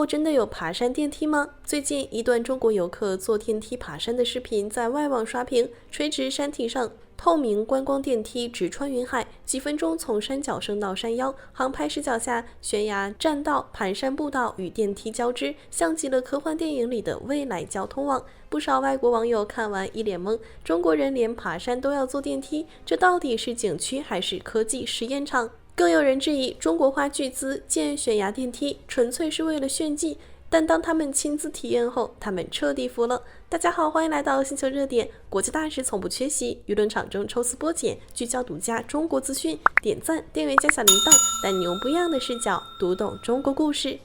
國真的有爬山電梯嗎？最近一段中國遊客坐電梯爬山的視頻在外網刷屏，垂直山體上透明觀光電梯直穿雲海，幾分鐘從山腳升到山腰，航拍視角下懸崖棧道、盤山步道與電梯交織，像極了科幻電影裡的未來交通網。不少外國網友看完一臉懵，中國人連爬山都要坐電梯，這到底是景區還是科技實驗場？更有人質疑中國花巨資建懸崖電梯純粹是為了炫技，但當他們親自體驗後，他們徹底服了。大家好，歡迎來到星球熱點，國際大事從不缺席，輿論場中抽絲剝繭，聚焦獨家中國資訊，點讚、訂閱加小鈴鐺，帶你用不一樣的視角讀懂中國故事。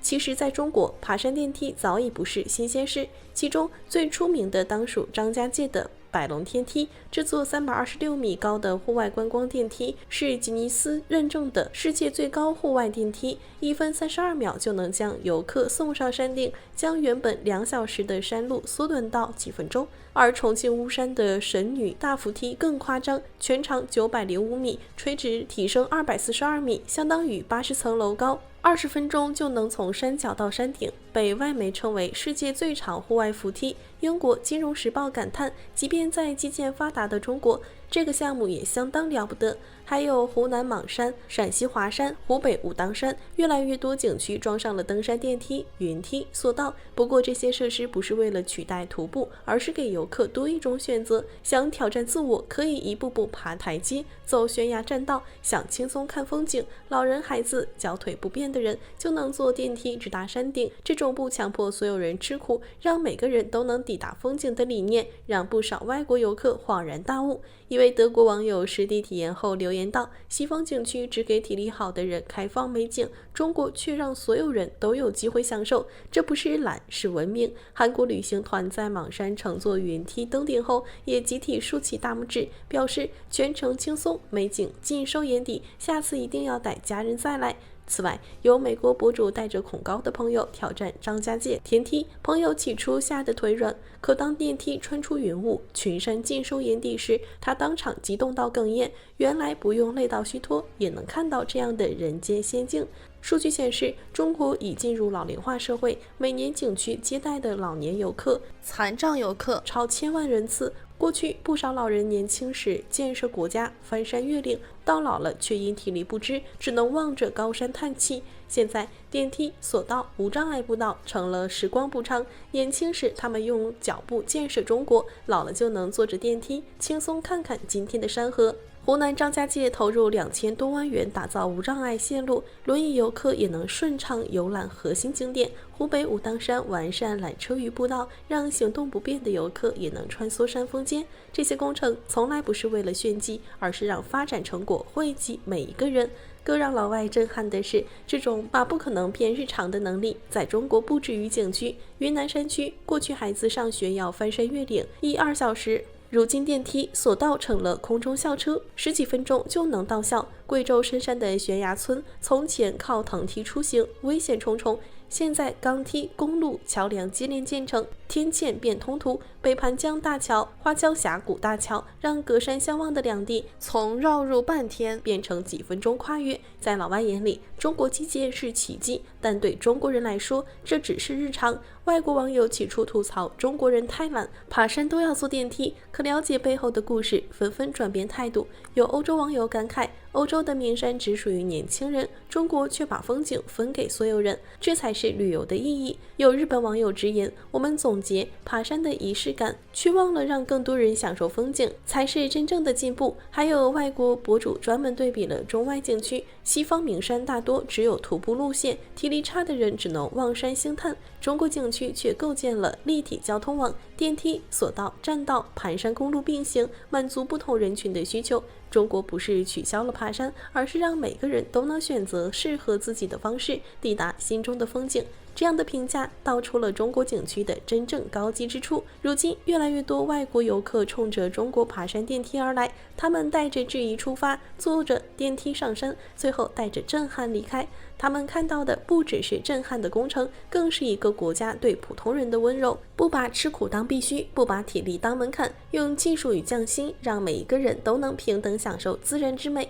其實，在中國，爬山電梯早已不是新鮮事，其中最出名的當屬張家界的百龍天梯。這座326米高的戶外觀光電梯是吉尼斯認證的世界最高戶外電梯，1分32秒就能將遊客送上山頂，將原本2小時的山路縮短到幾分鐘。而重慶巫山的神女大扶梯更誇張，全長905米，垂直提升242米，相當於80層樓高。20分鐘就能從山腳到山頂，被外媒稱為世界最長戶外扶梯。英國《金融時報》感嘆，即便在基建發達的中國，這個項目也相當了不得。還有湖南莽山、陝西華山、湖北武當山，越來越多景區裝上了登山電梯、雲梯、索道。不過這些設施不是為了取代徒步，而是給遊客多一種選擇。想挑戰自我，可以一步步爬台階、走懸崖棧道；想輕鬆看風景，老人、孩子、腳腿不便的人就能坐電梯直達山頂。這種不強迫所有人吃苦，讓每個人都能抵達風景的理念，讓不少外國遊客恍然大悟。一位德國網友實地體驗後留言道：“西方景區只給體力好的人開放美景，中國卻讓所有人都有機會享受，這不是懶，是文明。”韓國旅行團在莽山乘坐雲梯登頂後，也集體豎起大拇指，表示全程輕鬆，美景盡收眼底，下次一定要帶家人再來。此外，有美國博主帶着恐高的朋友挑戰張家界天梯，朋友起初嚇得腿軟，可當電梯穿出雲霧，群山盡收眼底時，他當場激動到哽咽。原來不用累到虛脫，也能看到這樣的人間仙境。數據顯示，中國已進入老齡化社會，每年景區接待的老年遊客、殘障遊客超1000萬人次。過去不少老人年輕時建設國家，翻山越嶺，到老了卻因體力不支，只能望着高山嘆氣。現在電梯、索道、無障礙步道成了時光補償。年輕時他們用腳步建設中國，老了就能坐着電梯輕鬆看看今天的山河。湖南張家界投入2000多萬元打造無障礙線路，輪椅遊客也能順暢遊覽核心景點。湖北武當山完善纜車與步道，讓行動不便的遊客也能穿梭山峰間。這些工程從來不是為了炫技，而是讓發展成果惠及每一個人。更讓老外震撼的是，這種把不可能變日常的能力，在中國不止於景區。雲南山區，過去孩子上學要翻山越嶺，1-2小時。如今電梯、索道成了空中校車，10幾分鐘就能到校。貴州深山的懸崖村，從前靠藤梯出行，危險重重。現在鋼梯、公路、橋梁接連建成，天塹變通途。北盤江大橋、花江峽谷大橋讓隔山相望的兩地從繞入半天變成幾分鐘跨越。在老外眼裡，中國基建是奇蹟，但對中國人來說，這只是日常。外國網友起初吐槽中國人太懶，爬山都要坐電梯，可了解背後的故事，紛紛轉變態度。有歐洲網友感慨，歐洲的名山只屬於年輕人，中國卻把風景分給所有人，這才是旅遊的意義。有日本網友直言，我們總結爬山的儀式感，卻忘了讓更多人享受風景，才是真正的進步。還有外國博主專門對比了中外景區，西方名山大多只有徒步路線，體力差的人只能望山興嘆，中國景區卻構建了立體交通網，電梯、索道、棧道、盤山公路並行，滿足不同人群的需求。中國不是取消了爬山，而是讓每個人都能選擇適合自己的方式抵達心中的風景。這樣的評價道出了中國景區的真正高級之處。如今，越來越多外國遊客衝着中國爬山電梯而來，他們帶着質疑出發，坐着電梯上山，最後帶着震撼離開。他們看到的不只是震撼的工程，更是一個國家對普通人的溫柔，不把吃苦當必須，不把體力當門檻，用技術與匠心，讓每一個人都能平等享受自然之美。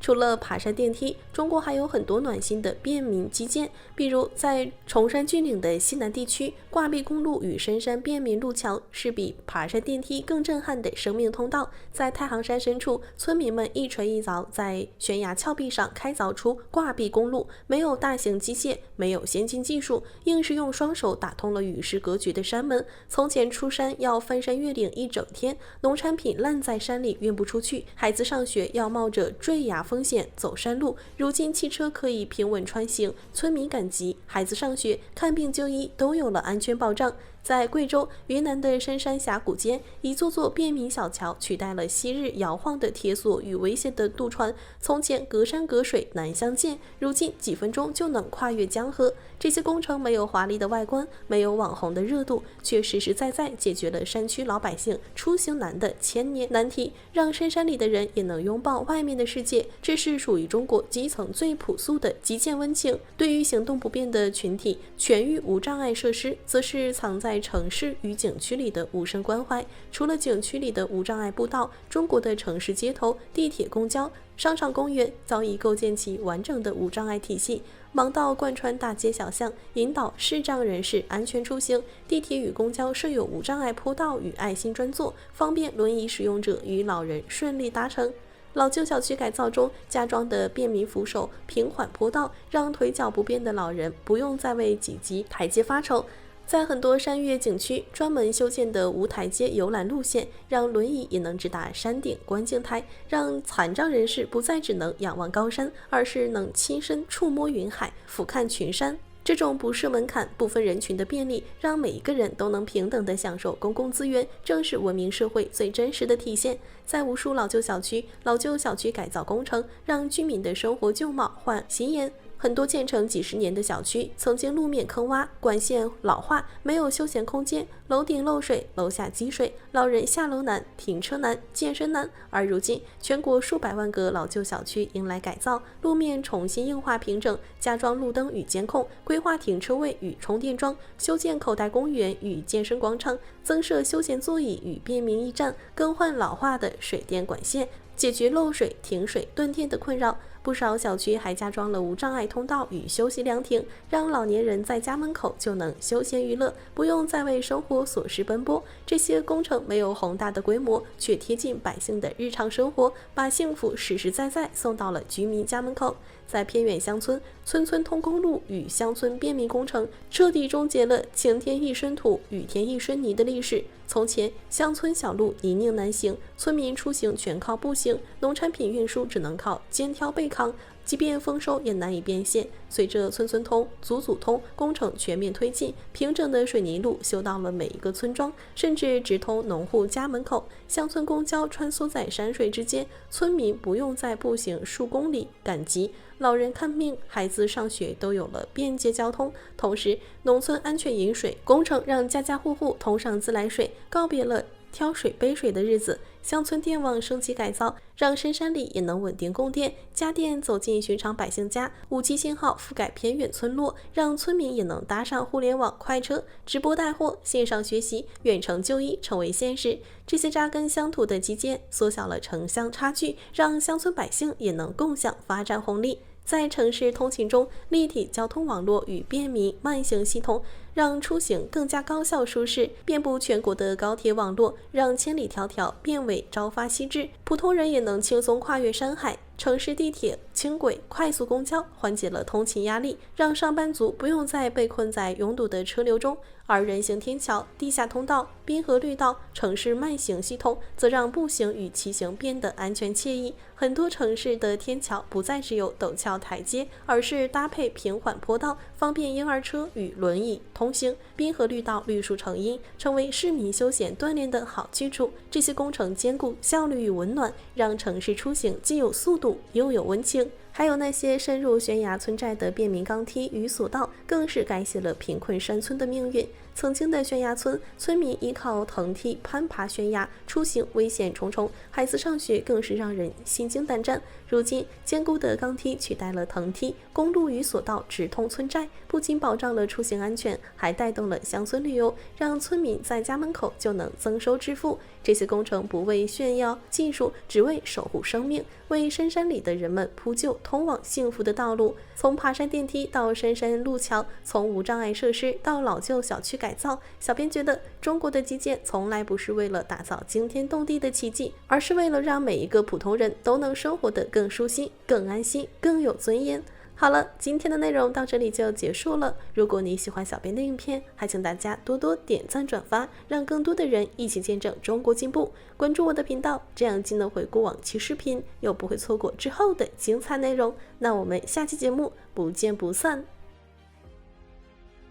除了爬山電梯，中國還有很多暖心的便民基建，比如在崇山峻嶺的西南地區，掛壁公路與深山便民路橋是比爬山電梯更震撼的生命通道。在太行山深處，村民們一錘一鑿，在懸崖峭壁上開鑿出掛壁公路，沒有大型機械，沒有先進技術，硬是用雙手打通了與世隔絕的山門。從前出山要翻山越嶺一整天，農產品爛在山裡運不出去，孩子上學要冒着墜崖風險走山路，如今汽車可以平穩穿行，村民趕集，孩子上學、看病就醫都有了安全保障。在貴州、雲南的深山峽谷間，一座座便民小橋取代了昔日搖晃的鐵索與危險的渡船。從前隔山隔水難相見，如今幾分鐘就能跨越江河。這些工程沒有華麗的外觀，沒有網紅的熱度，卻實實在在解決了山區老百姓出行難的千年難題，讓深山裡的人也能擁抱外面的世界。這是屬於中國基層最樸素的基建溫情。對於行動不便的群體，全域無障礙設施則是藏在城市與景區裡的無聲關懷。除了景區裡的無障礙步道，中國的城市街頭、地鐵、公交、商場、公園早已構建起完整的無障礙體系，盲道貫穿大街小巷，引導視障人士安全出行。地鐵與公交設有無障礙坡道與愛心專座，方便輪椅使用者與老人順利搭乘。老舊小區改造中加裝的便民扶手、平緩坡道，讓腿腳不便的老人不用再為幾級台階發愁。在很多山岳景區，專門修建的無台階遊覽路線，讓輪椅也能直達山頂觀景台，讓殘障人士不再只能仰望高山，而是能親身觸摸雲海，俯瞰群山。這種不設門檻、不分人群的便利，讓每一個人都能平等地享受公共資源，正是文明社會最真實的體現。在無數老舊小區改造工程，讓居民的生活舊貌換新顏。很多建成幾十年的小區，曾經路面坑窪、管線老化，沒有休閒空間，樓頂漏水，樓下積水，老人下樓難，停車難，健身難。而如今，全國數百萬個老舊小區迎來改造，路面重新硬化平整，加裝路燈與監控，規劃停車位與充電樁，修建口袋公園與健身廣場，增設休閒座椅與便民驛站，更換老化的水電管線，解決漏水、停水、斷電的困擾。不少小區還加裝了無障礙通道與休息涼亭，讓老年人在家門口就能休閒娛樂，不用再為生活瑣事奔波。這些工程沒有宏大的規模，卻貼近百姓的日常生活，把幸福實實在在送到了居民家門口。在偏遠鄉村，村村通公路與鄉村便民工程，徹底終結了晴天一身土，雨天一身泥的歷史。從前，鄉村小路泥濘難行，村民出行全靠步行，農產品運輸只能靠肩挑背扛，即便豐收也難以變現。隨着村村通、組組通工程全面推進，平整的水泥路修到了每一個村莊，甚至直通農戶家門口。鄉村公交穿梭在山水之間，村民不用再步行數公里趕集，老人看病、孩子上學都有了便捷交通。同時，農村安全飲水工程讓家家戶戶通上自來水，告別了挑水背水的日子。鄉村電網升級改造，讓深山裡也能穩定供電，家電走進尋常百姓家。5G 信號覆蓋偏遠村落，讓村民也能搭上互聯網快車，直播帶貨、線上學習、遠程就醫成為現實。這些扎根鄉土的基建，縮小了城鄉差距，讓鄉村百姓也能共享發展紅利。在城市通勤中，立體交通網絡與便民慢行系統讓出行更加高效舒適。遍布全國的高鐵網絡讓千里迢迢變為朝發夕至，普通人也能輕鬆跨越山海。城市地鐵、輕軌、快速公交緩解了通勤壓力，讓上班族不用再被困在擁堵的車流中。而人行天橋、地下通道、濱河綠道、城市慢行系統則讓步行與騎行變得安全愜意。很多城市的天橋不再只有陡峭台階，而是搭配平緩坡道，方便嬰兒車與輪椅通行。濱河綠道綠樹成蔭，成為市民休閒鍛鍊的好去處。這些工程兼顧效率與溫暖，讓城市出行既有速度又有溫情。還有那些深入懸崖村寨的便民鋼梯與索道，更是改寫了貧困山村的命運。曾經的懸崖村，村民依靠藤梯攀爬懸崖，出行危險重重，孩子上學更是讓人心驚膽戰。如今，堅固的鋼梯取代了藤梯，公路與索道直通村寨，不僅保障了出行安全，還帶動了鄉村旅遊，讓村民在家門口就能增收致富。這些工程不為炫耀技術，只為守護生命，為深山裡的人們鋪就通往幸福的道路。從爬山電梯到深山路橋，從無障礙設施到老舊小區改造，小編覺得中國的基建從來不是為了打造驚天動地的奇蹟，而是為了讓每一個普通人都能生活得更舒心、更安心、更有尊嚴。好了，今天的內容到這裡就結束了。如果你喜歡小編的影片，還請大家多多點讚轉發，讓更多的人一起見證中國進步。關注我的頻道，這樣既能回顧往期視頻，又不會錯過之後的精彩內容。那我們下期節目不見不散。